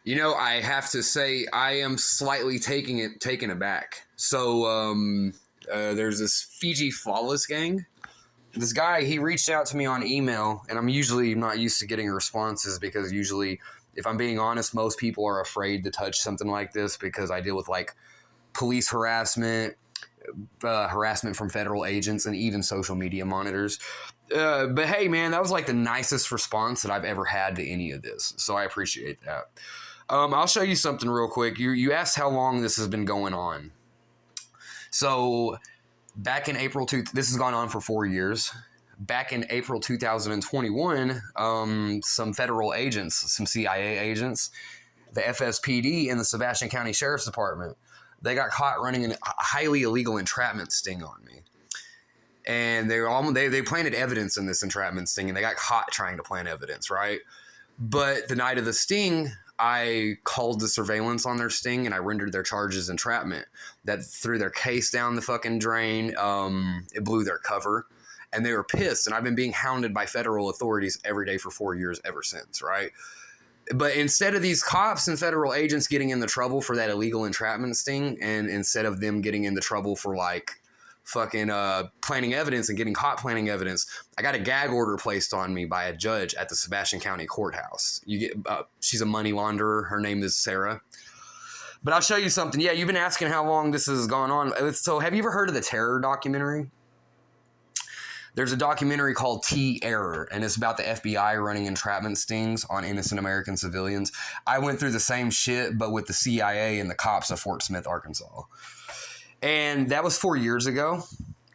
I have to say I am slightly taken aback. So there's this Fiji Flawless gang. This guy, he reached out to me on email, and I'm usually not used to getting responses because usually, if I'm being honest, most people are afraid to touch something like this because I deal with like police harassment, harassment from federal agents, and even social media monitors. But hey, man, that was like the nicest response that I've ever had to any of this, so I appreciate that. I'll show you something real quick. You asked how long this has been going on. So back in April, this has gone on for 4 years. Back in April 2021, some federal agents, some CIA agents, the FSPD and the Sebastian County Sheriff's Department, they got caught running a highly illegal entrapment sting on me. And they planted evidence in this entrapment sting, and they got caught trying to plant evidence, right? But the night of the sting, I called the surveillance on their sting, and I rendered their charges entrapment. That threw their case down the fucking drain. It blew their cover, and they were pissed. And I've been being hounded by federal authorities every day for 4 years ever since, right? But instead of these cops and federal agents getting into trouble for that illegal entrapment sting, and instead of them getting into trouble for like fucking planting evidence and getting caught planting evidence, I got a gag order placed on me by a judge at the Sebastian County Courthouse. She's a money launderer. Her name is Sarah. But I'll show you something. Yeah, you've been asking how long this has gone on. So have you ever heard of the Terror documentary? There's a documentary called T-Error, and it's about the FBI running entrapment stings on innocent American civilians. I went through the same shit, but with the CIA and the cops of Fort Smith, Arkansas. And that was 4 years ago.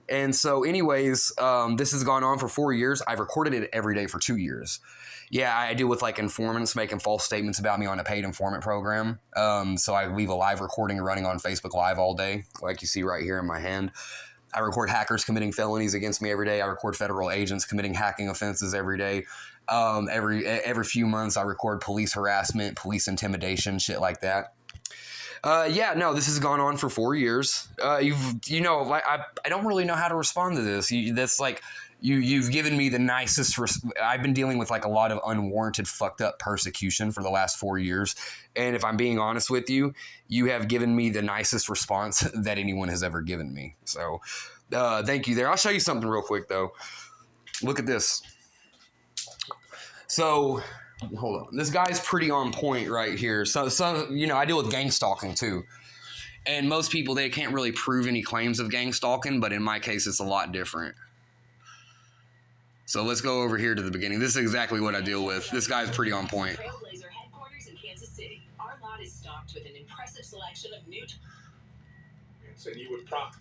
And so anyways, this has gone on for 4 years. I've recorded it every day for 2 years. Yeah, I deal with like informants making false statements about me on a paid informant program. So I leave a live recording running on Facebook Live all day, like you see right here in my hand. I record hackers committing felonies against me every day. I record federal agents committing hacking offenses every day. Every few months, I record police harassment, police intimidation, shit like that. This has gone on for 4 years. I don't really know how to respond to this. You've given me the nicest. I've been dealing with like a lot of unwarranted, fucked up persecution for the last 4 years, and if I'm being honest with you, you have given me the nicest response that anyone has ever given me. So, thank you there. I'll show you something real quick though. Look at this. So, hold on. This guy's pretty on point right here. So I deal with gang stalking too. And most people, they can't really prove any claims of gang stalking, but in my case, it's a lot different. So let's go over here to the beginning. This is exactly what I deal with. This guy's pretty on point. Trailblazer headquarters in Kansas City. Our lot is stocked with an impressive selection of new... So you would prop.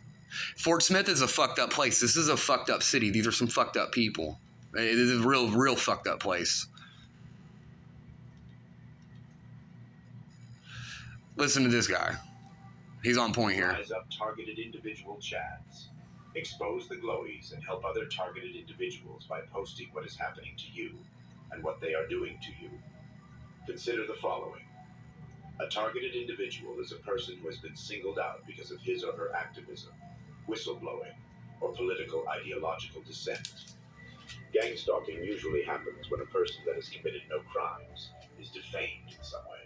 Fort Smith is a fucked up place. This is a fucked up city. These are some fucked up people. It is a real fucked up place. Listen to this guy. He's on point here. Rise up targeted individual chads. Expose the glowies and help other targeted individuals by posting what is happening to you and what they are doing to you. Consider the following. A targeted individual is a person who has been singled out because of his or her activism, whistleblowing, or political ideological dissent. Gang stalking usually happens when a person that has committed no crimes is defamed in some way.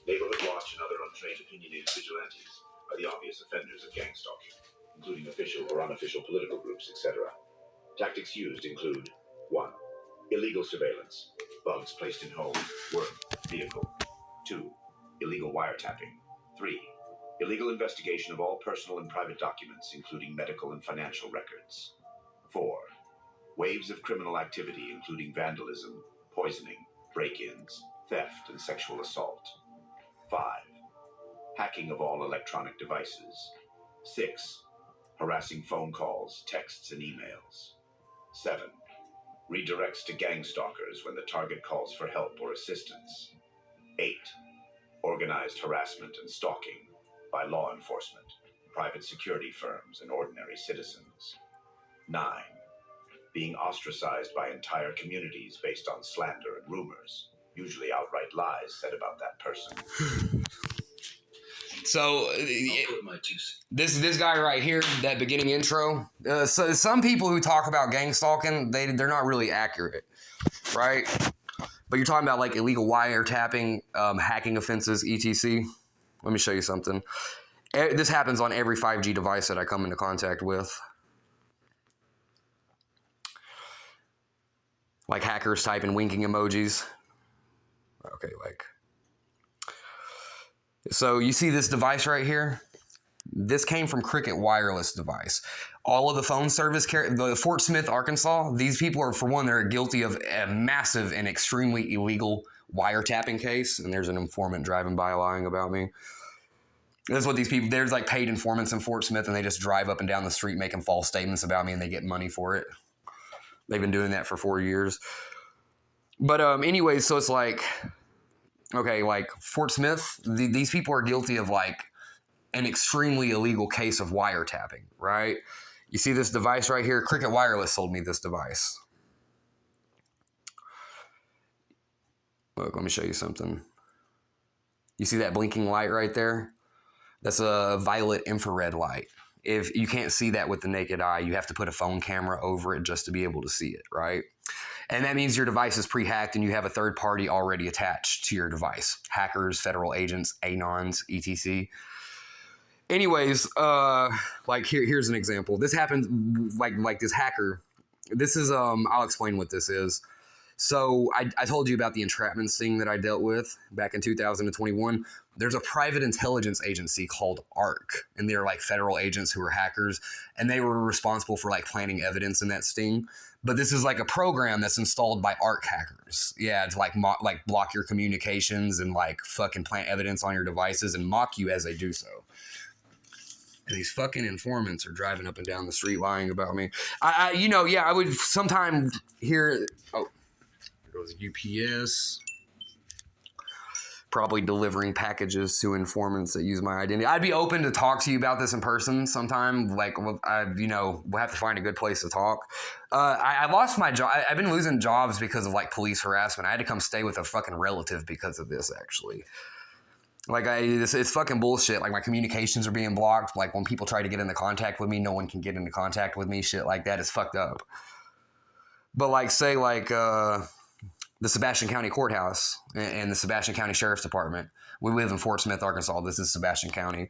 Neighborhood Watch and other untrained opinionated vigilantes are the obvious offenders of gang stalking, including official or unofficial political groups, etc. Tactics used include 1. Illegal surveillance, bugs placed in home, work, vehicle. 2. Illegal wiretapping. 3. Illegal investigation of all personal and private documents, including medical and financial records. 4. Waves of criminal activity, including vandalism, poisoning, break-ins, theft, and sexual assault. 5. Hacking of all electronic devices. 6. Harassing phone calls, texts, and emails. 7. Redirects to gang stalkers when the target calls for help or assistance. 8. Organized harassment and stalking by law enforcement, private security firms, and ordinary citizens. 9. Being ostracized by entire communities based on slander and rumors, usually outright lies said about that person. So this guy right here, that beginning intro, so some people who talk about gang stalking, they're not really accurate, right? But you're talking about like illegal wiretapping, hacking offenses, etc. Let me show you something. This happens on every 5G device that I come into contact with. Like hackers type in winking emojis. Okay, like. So you see this device right here? This came from Cricket Wireless device. All of the phone service, the Fort Smith, Arkansas, these people are, for one, they're guilty of a massive and extremely illegal wiretapping case. And there's an informant driving by lying about me. That's what these people, there's like paid informants in Fort Smith, and they just drive up and down the street making false statements about me, and they get money for it. They've been doing that for 4 years. But anyways, so it's like, okay, like Fort Smith, these people are guilty of like an extremely illegal case of wiretapping, right? You see this device right here? Cricket Wireless sold me this device. Look, let me show you something. You see that blinking light right there? That's a violet infrared light. If you can't see that with the naked eye, you have to put a phone camera over it just to be able to see it, right? And that means your device is pre-hacked and you have a third party already attached to your device. Hackers, federal agents, anons, etc. Anyways, like here's an example. This happened like this hacker. This is I'll explain what this is. So I told you about the entrapment sting that I dealt with back in 2021. There's a private intelligence agency called ARC, and they're like federal agents who are hackers, and they were responsible for like planting evidence in that sting. But this is like a program that's installed by ARC hackers. Yeah, to like block your communications and like fucking plant evidence on your devices and mock you as they do so. And these fucking informants are driving up and down the street lying about me. I would sometimes hear, oh, there goes UPS. Probably delivering packages to informants that use my identity. I'd be open to talk to you about this in person sometime. Like, we'll have to find a good place to talk. I lost my job. I've been losing jobs because of like police harassment. I had to come stay with a fucking relative because of this, actually. Like, it's fucking bullshit. Like, my communications are being blocked. Like, when people try to get into contact with me, no one can get into contact with me. Shit like that is fucked up. But like, say like, the Sebastian County Courthouse and the Sebastian County Sheriff's Department. We live in Fort Smith, Arkansas. This is Sebastian County.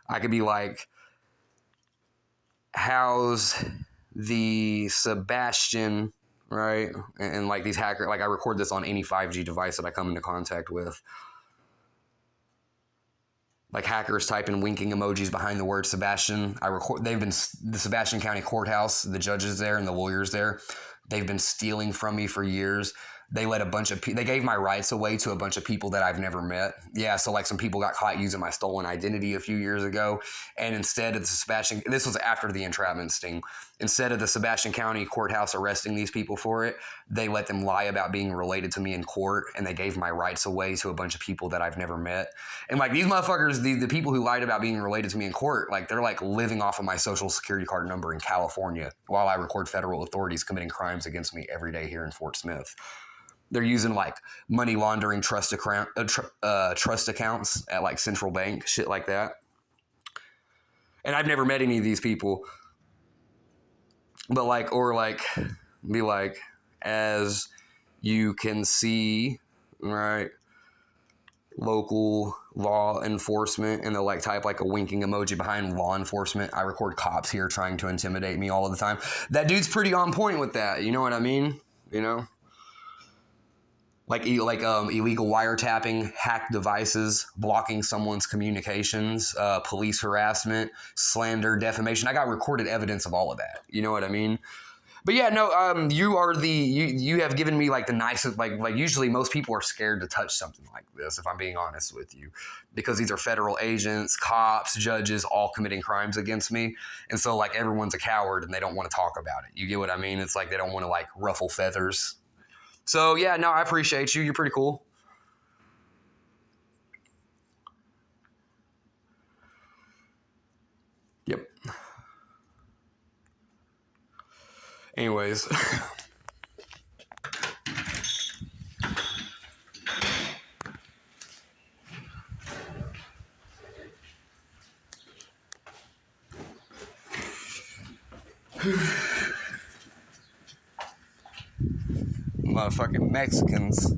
I could be like, how's the Sebastian, right? And like these hackers, like I record this on any 5G device that I come into contact with. Like hackers type in winking emojis behind the word Sebastian. They've been, the Sebastian County Courthouse, the judges there and the lawyers there, they've been stealing from me for years. They let a bunch of they gave my rights away to a bunch of people that I've never met. Yeah, so like some people got caught using my stolen identity a few years ago, and instead of this was after the entrapment sting. Instead of the Sebastian County Courthouse arresting these people for it, they let them lie about being related to me in court, and they gave my rights away to a bunch of people that I've never met. And like these motherfuckers, the people who lied about being related to me in court, like they're like living off of my social security card number in California while I record federal authorities committing crimes against me every day here in Fort Smith. They're using like money laundering trust accounts at like central bank, shit like that. And I've never met any of these people. But like, or like, be like, as you can see, right, local law enforcement, and they'll like type like a winking emoji behind law enforcement. I record cops here trying to intimidate me all of the time. That dude's pretty on point with that. You know what I mean? You know? Like illegal wiretapping, hacked devices, blocking someone's communications, police harassment, slander, defamation. I got recorded evidence of all of that. You know what I mean? But yeah, no, you have given me like the nicest, like usually most people are scared to touch something like this, if I'm being honest with you, because these are federal agents, cops, judges, all committing crimes against me. And so like everyone's a coward and they don't want to talk about it. You get what I mean? It's like they don't want to like ruffle feathers. So, yeah, no, I appreciate you. You're pretty cool. Yep. Anyways. Motherfucking Mexicans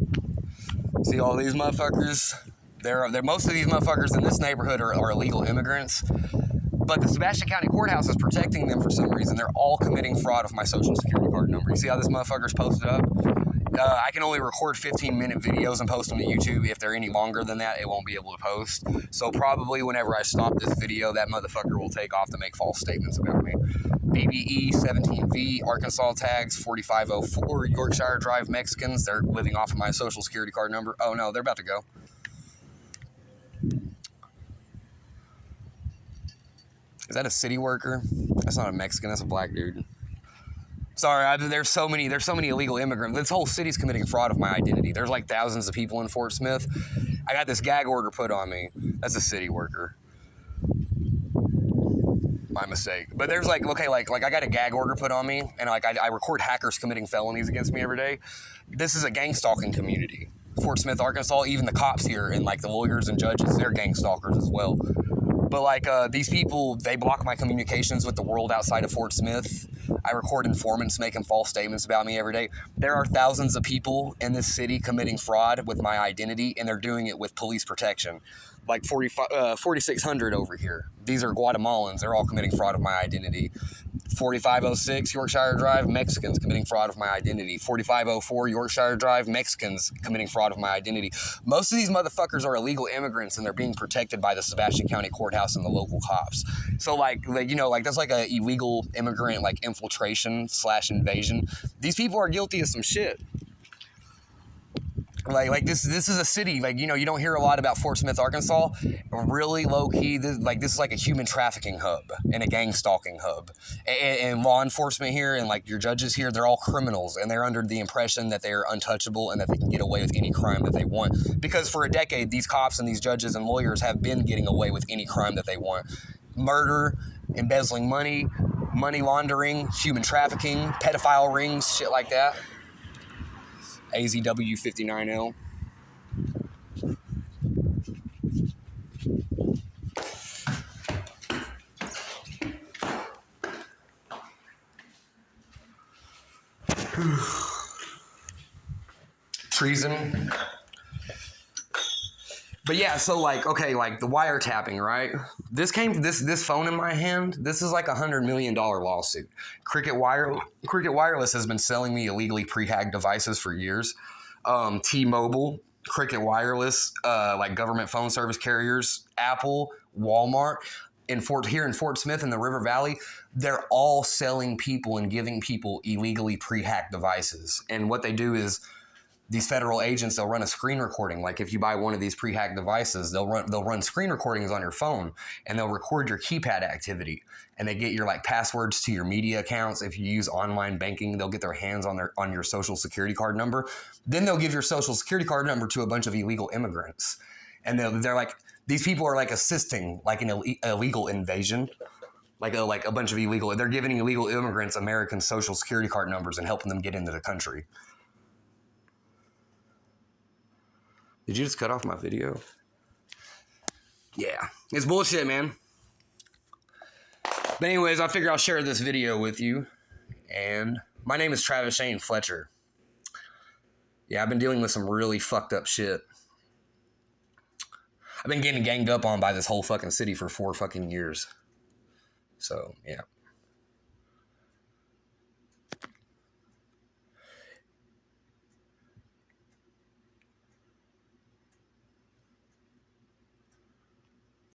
See all these motherfuckers? They're most of these motherfuckers in this neighborhood are illegal immigrants. But the Sebastian County Courthouse is protecting them for some reason. They're all committing fraud with my social security card number. You see how this motherfucker's posted up? I can only record 15-minute videos and post them to YouTube. If they're any longer than that, it won't be able to post. So probably whenever I stop this video, that motherfucker will take off to make false statements about me. BBE 17V, Arkansas tags, 4504, Yorkshire Drive, Mexicans. They're living off of my social security card number. Oh no, they're about to go. Is that a city worker? That's not a Mexican, that's a black dude. Sorry, there's so many illegal immigrants. This whole city's committing fraud of my identity. There's like thousands of people in Fort Smith. I got this gag order put on me. That's a city worker. My mistake. But there's like, okay, like I got a gag order put on me, and like I record hackers committing felonies against me every day. This is a gang stalking community. Fort Smith, Arkansas, even the cops here and like the lawyers and judges, they're gang stalkers as well. But like these people, they block my communications with the world outside of Fort Smith. I record informants making false statements about me every day. There are thousands of people in this city committing fraud with my identity, and they're doing it with police protection. Like 4,600 over here. These are Guatemalans. They're all committing fraud of my identity. 4506 Yorkshire Drive, Mexicans committing fraud of my identity. 4504 Yorkshire Drive, Mexicans committing fraud of my identity. Most of these motherfuckers are illegal immigrants, and they're being protected by the Sebastian County Courthouse and the local cops. So like you know, like that's like a illegal immigrant like infiltration / invasion. These people are guilty of some shit. Like this is a city, like, you know, you don't hear a lot about Fort Smith, Arkansas. Really low key, this is like a human trafficking hub and a gang stalking hub. And law enforcement here and like your judges here, they're all criminals, and they're under the impression that they're untouchable and that they can get away with any crime that they want. Because for a decade, these cops and these judges and lawyers have been getting away with any crime that they want. Murder, embezzling money, money laundering, human trafficking, pedophile rings, shit like that. AZW 59L. Treason. But yeah, so like, okay, like the wiretapping, right? This phone in my hand, this is like $100 million lawsuit. Cricket Wireless has been selling me illegally pre-hacked devices for years. T-Mobile, Cricket Wireless, like government phone service carriers, Apple, Walmart, here in Fort Smith in the River Valley, they're all selling people and giving people illegally pre-hacked devices. And what they do is, these federal agents, they'll run a screen recording. Like if you buy one of these pre-hacked devices, they'll run screen recordings on your phone, and they'll record your keypad activity, and they get your like passwords to your media accounts. If you use online banking, they'll get their hands on your social security card number. Then they'll give your social security card number to a bunch of illegal immigrants, and they're like, these people are like assisting like an illegal invasion. Like a bunch of illegal, they're giving illegal immigrants American social security card numbers and helping them get into the country. Did you just cut off my video? Yeah, it's bullshit, man. But anyways, I figure I'll share this video with you. And my name is Travis Shane Fletcher. Yeah, I've been dealing with some really fucked up shit. I've been getting ganged up on by this whole fucking city for 4 fucking years. So, yeah.